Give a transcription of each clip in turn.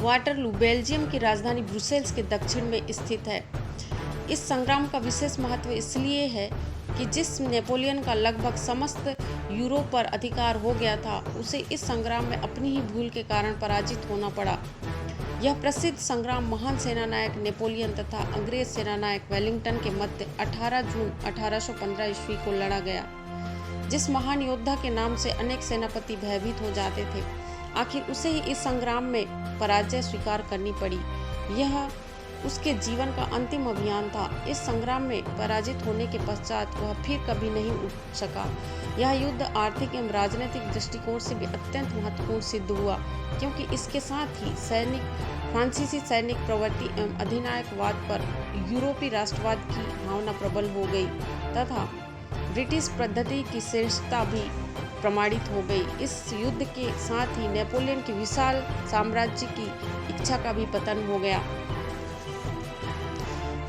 Waterloo Belgium की राजधानी Brussels के दक्षिण में स्थित है। इस संग्राम का विशेष महत्व इसलिए है कि जिस नेपोलियन का लगभग समस्त यूरोप पर अधिकार हो गया था, उसे इस संग्राम में अपनी ही भूल के कारण पराजित होना पड़ा। यह प्रसिद्ध संग्राम महान सेनानायक नेपोलियन तथा अंग्रेज सेनानायक वेलिंगटन के मध्य 18 जून 1815 ईस्वी को लड़ा गया। जिस महान योद्धा के नाम से अनेक सेनापति भयभीत हो जाते थे, आखिर उसे ही इस संग्राम में पराजय स्वीकार करनी पड़ी। यह उसके जीवन का अंतिम अभियान था। इस संग्राम में पराजित होने के पश्चात वह फिर कभी नहीं उठ सका। यह युद्ध आर्थिक एवं राजनीतिक दृष्टिकोण से भी अत्यंत महत्वपूर्ण सिद्ध हुआ, क्योंकि इसके साथ ही फ्रांसीसी सैनिक प्रवृत्ति एवं अधिनायकवाद पर यूरोपीय राष्ट्रवाद की भावना प्रबल हो गई तथा ब्रिटिश पद्धति की श्रेष्ठता भी प्रमाणित हो गई। इस युद्ध के साथ ही नेपोलियन की विशाल साम्राज्य की इच्छा का भी पतन हो गया।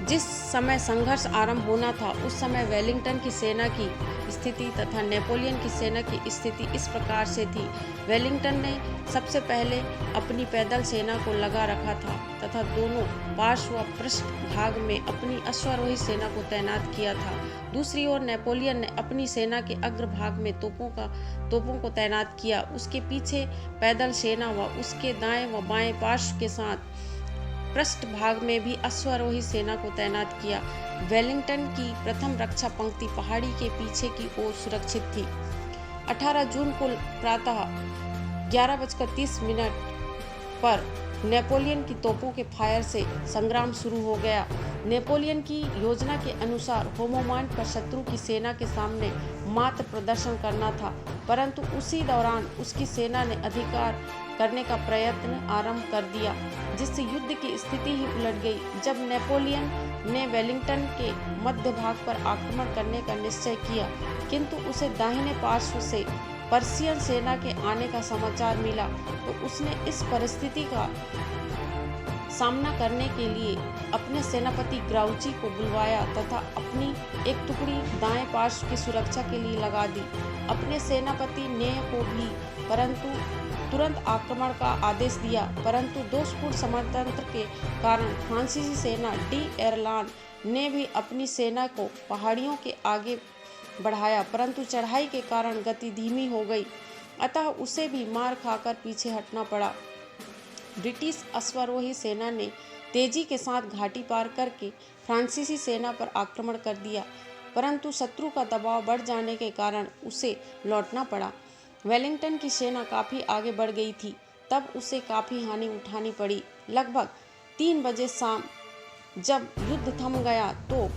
जिस समय संघर्ष आरंभ होना था, उस समय वेलिंगटन की सेना की स्थिति तथा नेपोलियन की सेना की स्थिति इस प्रकार से थी। वेलिंगटन ने सबसे पहले अपनी पैदल सेना को लगा रखा था तथा दोनों पार्श्व व पृष्ठ भाग में अपनी अश्वारोही सेना को तैनात किया था। दूसरी ओर नेपोलियन ने अपनी सेना के अग्रभाग में तोपों को तैनात किया। उसके पीछे पैदल सेना व उसके दाएं व बाएं पार्श्व के साथ पृष्ठ भाग में भी अश्वारोही सेना को तैनात किया। वेलिंगटन की प्रथम रक्षा पंक्ति पहाड़ी के पीछे की ओर सुरक्षित थी। 18 जून को प्रातः 11:30 पर नेपोलियन की तोपों के फायर से संग्राम शुरू हो गया। नेपोलियन की योजना के अनुसार होमोमांट पर शत्रु की सेना के सामने मात्र प्रदर्शन करना था, परंतु उसी दौरान उसकी सेना ने अधिकार करने का प्रयत्न आरंभ कर दिया, जिससे युद्ध की स्थिति ही उलट गई। जब नेपोलियन ने वेलिंगटन के मध्य भाग पर आक्रमण करने का निश्चय किया, किंतु उसे दाहिने पार्श्व से पर्शियन सेना के आने का समाचार मिला, तो उसने इस परिस्थिति का सामना करने के लिए अपने सेनापति ग्राउची को बुलवाया तथा अपनी एक टुकड़ी दाएं पार्श्व की सुरक्षा के लिए लगा दी। अपने सेनापति ने को भी परंतु तुरंत आक्रमण का आदेश दिया, परंतु दोषपूर्ण समर्थन के कारण फ्रांसीसी सेना डी एरलान ने भी अपनी सेना को पहाड़ियों के आगे बढ़ाया, परंतु चढ़ाई के कारण गति धीमी हो गई, अतः उसे भी मार खाकर पीछे हटना पड़ा। ब्रिटिश अश्वारोही सेना ने तेजी के साथ घाटी पार करके फ्रांसीसी सेना पर आक्रमण कर दिया, परंतु शत्रु का दबाव बढ़ जाने के कारण उसे लौटना पड़ा। वेलिंगटन की सेना काफ़ी आगे बढ़ गई थी, तब उसे काफ़ी हानि उठानी पड़ी। लगभग 3 बजे शाम जब युद्ध थम गया तो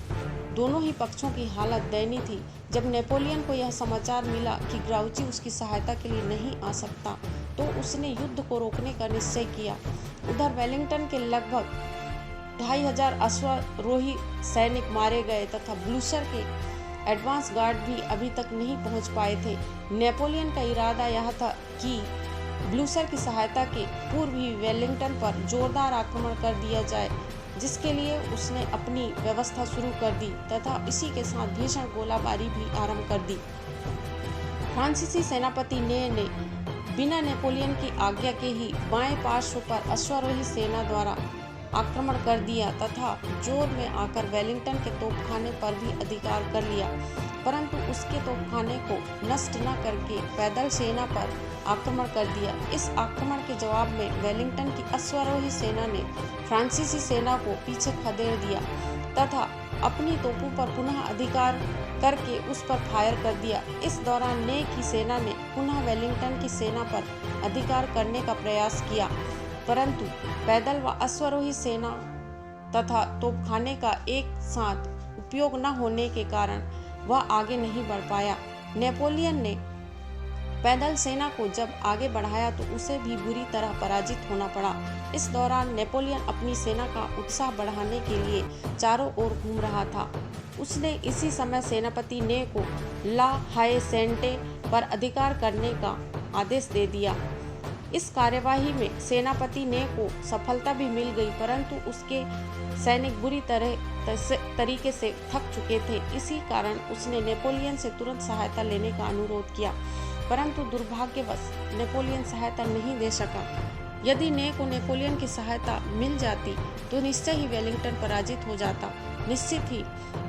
दोनों ही पक्षों की हालत दयनीय थी। जब नेपोलियन को यह समाचार मिला कि ग्राउची उसकी सहायता के लिए नहीं आ सकता, तो उसने युद्ध को रोकने का निश्चय किया। उधर वेलिंगटन के लगभग 2500 अश्वारोही सैनिक मारे गए तथा ब्लूसर के एडवांस गार्ड भी अभी तक नहीं पहुंच पाए थे। नेपोलियन का इरादा यह था कि ब्लूसर की सहायता के पूर्व ही वेलिंगटन पर जोरदार आक्रमण कर दिया जाए, जिसके लिए उसने अपनी व्यवस्था शुरू कर दी तथा इसी के साथ भीषण गोलाबारी भी आरंभ कर दी। फ्रांसीसी सेनापति ने बिना नेपोलियन की आज्ञा के ही बाएं पार्श्व पर अश्वारोही सेना द्वारा आक्रमण कर दिया तथा जोर में आकर वेलिंगटन के तोपखाने पर भी अधिकार कर लिया, परंतु उसके तोपखाने को नष्ट न करके पैदल सेना पर आक्रमण कर दिया। इस आक्रमण के जवाब में वेलिंगटन की अश्वारोही सेना ने फ्रांसीसी सेना को पीछे खदेड़ दिया तथा अपनी तोपों पर पुनः अधिकार करके उस पर फायर कर दिया। इस दौरान ने की सेना ने पुनः वेलिंगटन की सेना पर अधिकार करने का प्रयास किया, परंतु पैदल व अश्वारोही सेना तथा तोपखाने का एक साथ उपयोग न होने के कारण वह आगे नहीं बढ़ पाया। नेपोलियन ने पैदल सेना को जब आगे बढ़ाया तो उसे भी बुरी तरह पराजित होना पड़ा। इस दौरान नेपोलियन अपनी सेना का उत्साह बढ़ाने के लिए चारों ओर घूम रहा था। उसने इसी समय सेनापति ने को ला हाये सेंटे पर अधिकार करने का आदेश दे दिया। इस कार्यवाही में सेनापति ने को सफलता भी मिल गई, परंतु उसके सैनिक बुरी तरीके से थक चुके थे। इसी कारण उसने नेपोलियन से तुरंत सहायता लेने का अनुरोध किया, परंतु दुर्भाग्यवश नेपोलियन सहायता नहीं दे सका। यदि ने को नेपोलियन की सहायता मिल जाती तो निश्चय ही वेलिंगटन पराजित हो जाता। निश्चित ही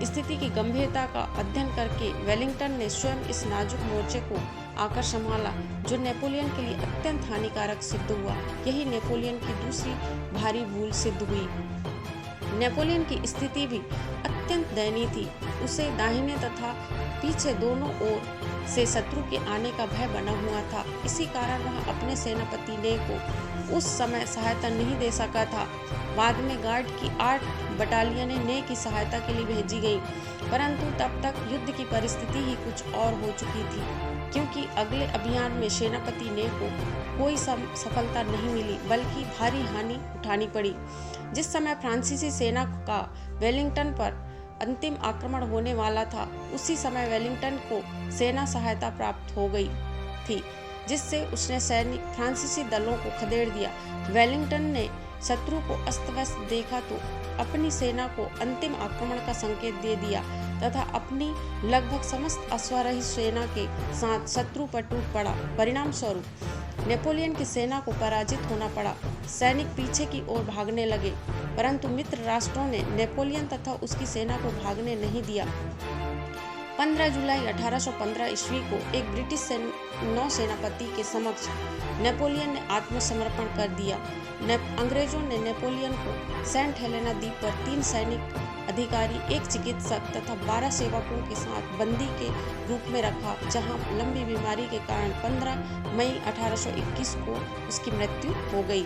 स्थिति की गंभीरता का अध्ययन करके वेलिंगटन ने स्वयं इस नाजुक मोर्चे को आकर संभाला, जो नेपोलियन के लिए अत्यंत हानिकारक सिद्ध हुआ। यही नेपोलियन की दूसरी भारी भूल सिद्ध हुई। नेपोलियन की स्थिति भी अत्यंत दयनीय थी। उसे दाहिने तथा पीछे दोनों ओर से शत्रु के आने का भय बना हुआ था। इसी कारण वह अपने सेनापति ने को उस समय सहायता नहीं दे सका था। बाद में गार्ड की 8 बटालियनें ने की सहायता के लिए भेजी गई, परंतु तब तक युद्ध की परिस्थिति ही कुछ और हो चुकी थी, क्योंकि अगले अभियान में सेनापति ने को कोई सफलता नहीं मिली, बल्कि भारी हानि उठानी पड़ी। जिस समय फ्रांसीसी सेना का वेलिंगटन पर अंतिम आक्रमण होने वाला था, उसी समय वेलिंगटन को सेना सहायता प्राप्त हो गई थी, जिससे उसने फ्रांसीसी दलों को खदेड़ दिया। वेलिंगटन ने शत्रु को अस्त व्यस्त देखा तो अपनी सेना को अंतिम आक्रमण का संकेत दे दिया तथा अपनी लगभग समस्त अश्वारोही सेना के साथ शत्रु पर टूट पड़ा। परिणाम स्वरूप नेपोलियन की सेना को पराजित होना पड़ा। सैनिक पीछे की ओर भागने लगे, परंतु मित्र राष्ट्रों ने नेपोलियन तथा उसकी सेना को भागने नहीं दिया। 15 जुलाई 1815 ईस्वी को एक ब्रिटिश नौसेनापति के समक्ष नेपोलियन ने आत्मसमर्पण कर दिया। अंग्रेजों ने नेपोलियन को सेंट हेलेना द्वीप पर 3 सैनिक अधिकारी, 1 चिकित्सक तथा 12 सेवकों के साथ बंदी के रूप में रखा, जहां लंबी बीमारी के कारण 15 मई 1821 को उसकी मृत्यु हो गई।